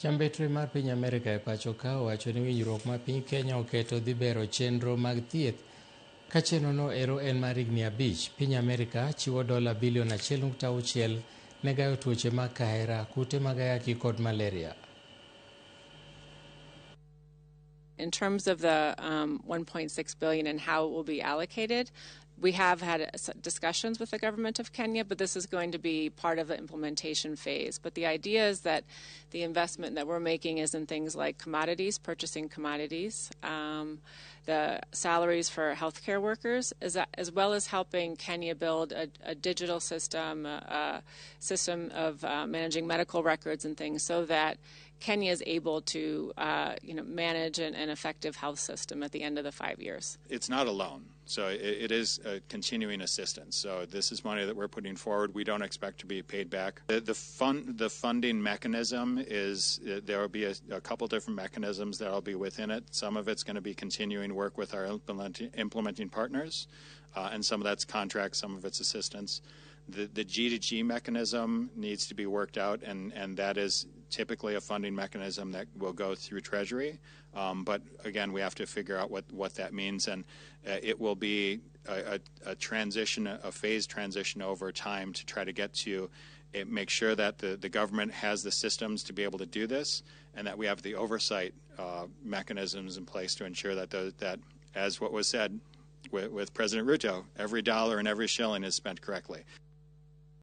Chambetre mar piny Amerka e pacho ka owacho ni winjruok ma piny Kenya oketo dhi bero chenro mag thieth. Ka chenrono ero en mar higni 5, piny Amerka chiwo $1.6 bilion ne gayo tuoche mag Kahera, kute mag Ayaki kod malaria. In terms of the $1.6 billion and how it will be allocated, we have had discussions with the government of Kenya, but this is going to be part of the implementation phase. But the idea is that the investment that we're making is in things like commodities, purchasing commodities, the salaries for healthcare workers, as well as helping Kenya build a digital system, a system of managing medical records and things, so that Kenya is able to manage an effective health system at the end of the 5 years. It's not a loan, so it is a continuing assistance. So this is money that we're putting forward. We don't expect to be paid back. The funding mechanism is there will be a couple different mechanisms that will be within it. Some of it's going to be continuing work with our implementing partners, and some of that's contracts, some of it's assistance. The G2G mechanism needs to be worked out, and that is typically a funding mechanism that will go through Treasury. But again, we have to figure out what that means, and it will be a transition, a phased transition over time to try to get to make sure that the government has the systems to be able to do this, and that we have the oversight mechanisms in place to ensure that as what was said with President Ruto, every dollar and every shilling is spent correctly.